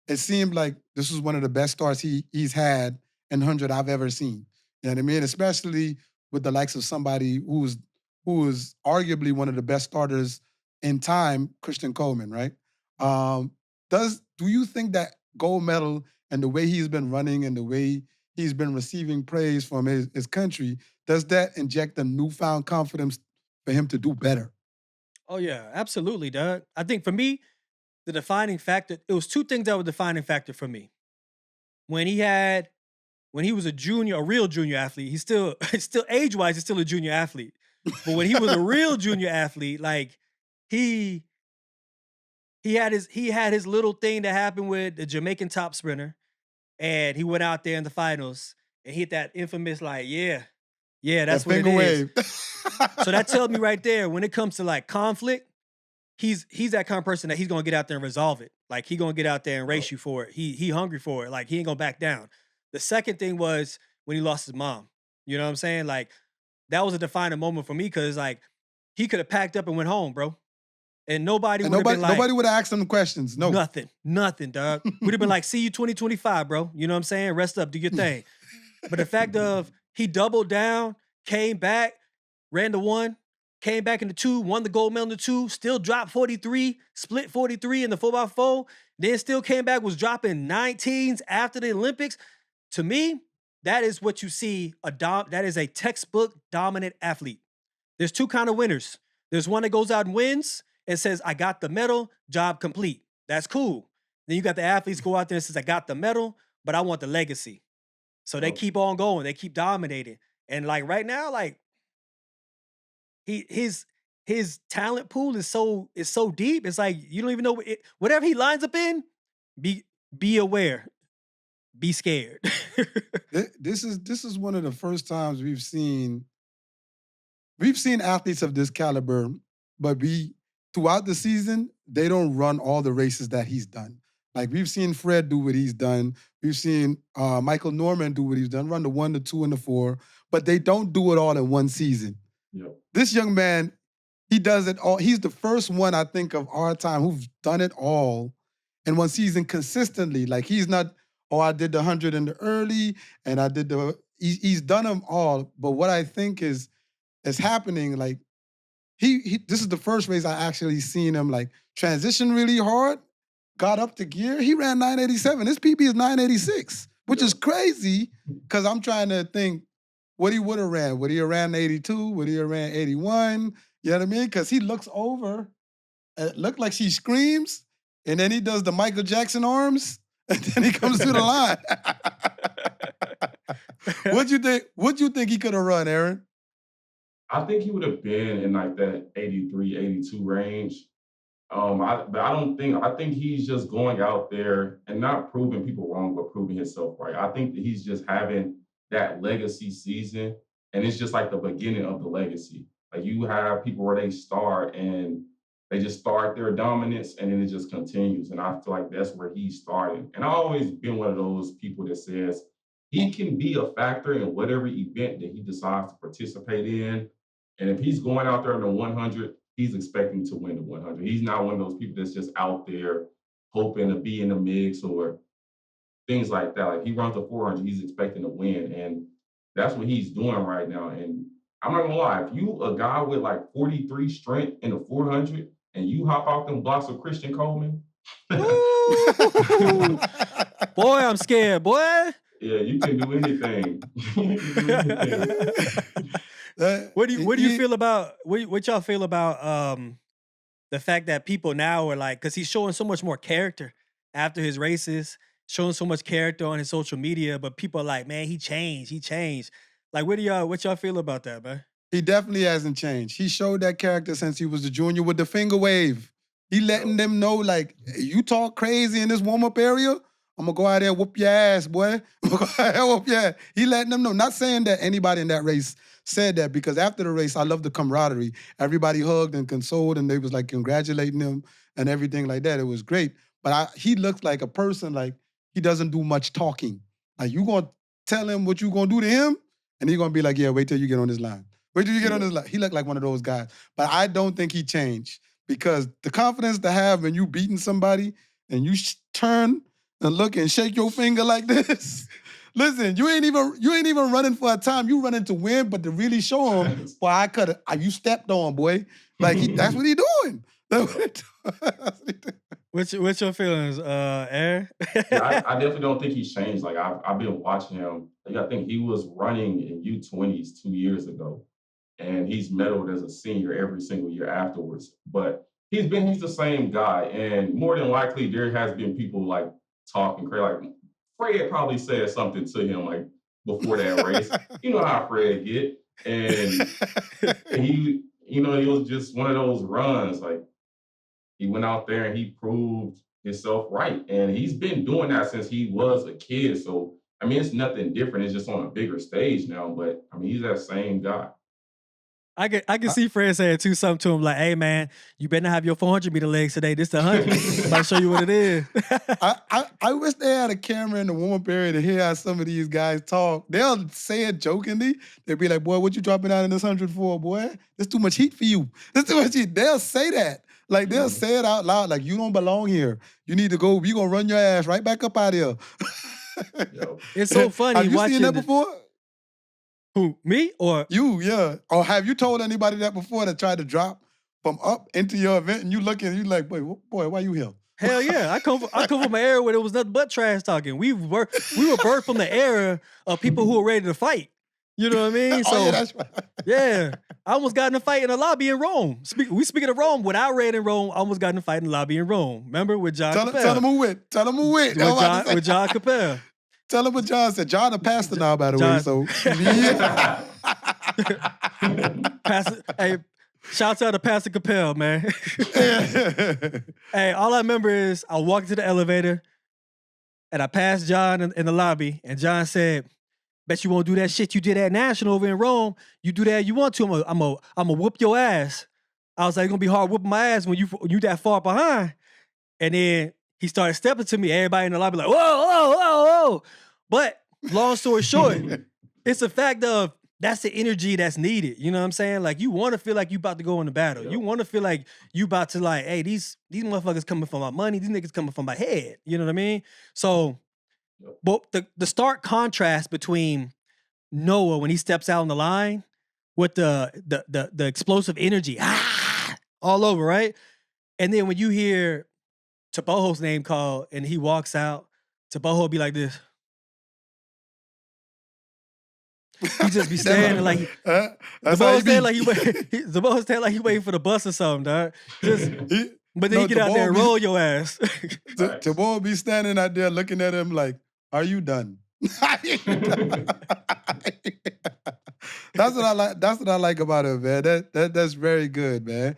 it seemed like this was one of the best starts he's had in 100 I've ever seen. You know what I mean? Especially with the likes of somebody who is arguably one of the best starters in time, Christian Coleman, right? Um, do you think that gold medal and the way he's been running and the way he's been receiving praise from his country, does that inject a newfound confidence for him to do better? Oh yeah, absolutely, Doug. I think for me, the defining factor, it was two things that were defining factor for me. When he had when he was a junior, a real junior athlete, he's still still age-wise, he's still a junior athlete. But when he was a real junior athlete, like he he had his little thing that happened with the Jamaican top sprinter, and he went out there in the finals and hit that infamous like, yeah, yeah, That that's what it finger is. wave. So that tells me right there, when it comes to like conflict, he's that kind of person that he's gonna get out there and resolve it. Like he gonna get out there and race you for it. He hungry for it. Like he ain't gonna back down. The second thing was when he lost his mom. You know what I'm saying? Like that was a defining moment for me because like he could have packed up and went home, bro. And nobody And would have been like, nobody would have asked him questions. No. nothing, nothing, dog. We'd have been like, see you 2025, bro. You know what I'm saying? Rest up, do your thing. But the fact of he doubled down, came back, ran the one, came back in the two, won the gold medal in the two, still dropped 43, split 43 in the 4x4, then still came back, was dropping 19s after the Olympics. To me, that is what you see that is a textbook dominant athlete. There's two kind of winners. There's one that goes out and wins and says, I got the medal, job complete. That's cool. Then you got the athletes go out there and says, I got the medal, but I want the legacy. So they Yep. keep on going. They keep dominating. And like right now, like he his talent pool is so deep. It's like you don't even know whatever he lines up in. Be be aware. Be scared. This is one of the first times we've seen athletes of this caliber, but we throughout the season, they don't run all the races that he's done. Like we've seen Fred do what he's done. We've seen Michael Norman do what he's done, run the one, the two, and the four, but they don't do it all in one season. Yep. This young man, he does it all. He's the first one I think of our time who's done it all in one season consistently. Like he's not, oh, I did the 100 in the early and I did he's done them all. But what I think is happening, like this is the first race I actually seen him like transition really hard, got up to gear. He ran 987. His PB is 986, which is Yep. crazy because I'm trying to think what he would have ran. Would he have ran 82? Would he have ran 81? You know what I mean? Because he looks over, it looked like she screams, and then he does the Michael Jackson arms, and then he comes through the line. What'd you think he could have run, Aaron? I think he would have been in like that 83, 82 range. But I think he's just going out there and not proving people wrong, but proving himself right. I think that he's just having that legacy season, and it's just like the beginning of the legacy. Like you have people where they start and they just start their dominance, and then it just continues. And I feel like that's where he's starting. And I've always been one of those people that says he can be a factor in whatever event that he decides to participate in. And if he's going out there in the 100, he's expecting to win the 100. He's not one of those people that's just out there hoping to be in the mix or things like that. Like he runs the 400, he's expecting to win, and that's what he's doing right now. And I'm not gonna lie, if you a guy with like 43 strength in the 400 and you hop off them blocks of Christian Coleman, Woo! Boy, I'm scared, boy. yeah, you can do anything. You can do anything. What do you feel about what y'all feel about the fact that people now are like, because he's showing so much more character after his races, showing so much character on his social media, but people are like, man, he changed. Like, what y'all feel about that, man? He definitely hasn't changed. He showed that character since he was the junior with the finger wave. He letting Yep. them know, like, "Hey, you talk crazy in this warm-up area, I'm gonna go out there and whoop your ass, boy. I'm gonna go out there and whoop your ass." He letting them know. Not saying that anybody in that race said that, because after the race, I love the camaraderie. Everybody hugged and consoled, and they was like congratulating him and everything like that. It was great. But he looks like a person, like he doesn't do much talking. Like you gonna tell him what you gonna do to him, and he gonna be like, yeah, wait till you get on this line. Wait till you get on Yep. this line. He looked like one of those guys. But I don't think he changed, because the confidence to have when you beating somebody and you turn and look and shake your finger like this. Listen, you ain't even running for a time. You running to win, but to really show him, boy, you stepped on, boy. Like that's what he doing. That's what he doing. What's your feelings, Aaron? Yeah, I definitely don't think he's changed. Like I've been watching him. Like, I think he was running in U20s 2 years ago, and he's medaled as a senior every single year afterwards. But he's the same guy, and more than likely there has been people like talking crazy. Like Fred probably said something to him like before that race. You know how Fred get, and he, it was just one of those runs. Like he went out there and he proved himself right, and he's been doing that since he was a kid. So I mean, it's nothing different. It's just on a bigger stage now. But I mean, he's that same guy. I can see Fred saying something to him like, "Hey man, you better not have your 400-meter legs today. This the 100. I'm about to show you what it is." I wish they had a camera in the warm-up area to hear how some of these guys talk. They'll say it jokingly. They'll be like, "Boy, what you dropping out in this 100 for, boy? There's too much heat for you. There's too much heat." They'll say that. Like they'll say it out loud. Like you don't belong here. You need to go. We gonna run your ass right back up out of here. It's so funny. Have you seen that before? Who, me or you? Yeah. Or have you told anybody that before that tried to drop from up into your event and you looking, you like, boy, why you here? Hell yeah! I come from an era where there was nothing but trash talking. We were birthed from the era of people who were ready to fight. You know what I mean? So yeah, that's right. Yeah, I almost got in a fight in a lobby in Rome. Speaking of Rome, when I ran in Rome, I almost got in a fight in the lobby in Rome. Remember with John Capel? Tell him who went. Tell him who went. With John Capel. Tell him what John said. John a pastor now, by the way. So yeah. Hey, shout out to Pastor Capel, man. Hey, all I remember is I walked to the elevator and I passed John in the lobby, and John said, "Bet you won't do that shit you did at National over in Rome. You do that you want to. I'm gonna whoop your ass." I was like, "It's gonna be hard whooping my ass when you that far behind." And then he started stepping to me. Everybody in the lobby like, "Whoa, whoa, whoa, whoa!" But long story short, it's a fact of that's the energy that's needed. You know what I'm saying? Like you want to feel like you about to go into battle. Yep. You want to feel like you about to like, hey, these motherfuckers coming from my money. These niggas coming from my head. You know what I mean? So. But the stark contrast between Noah when he steps out on the line with the explosive energy all over, right? And then when you hear Tebogo's name called and he walks out, Tebogo will be like this. He just be standing like Tebogo's standing like he waiting for the bus or something, dog. But then he get out there and roll your ass. Tebogo be standing out there looking at him like, "Are you done?" That's what I like. That's what I like about it, man. That's very good, man.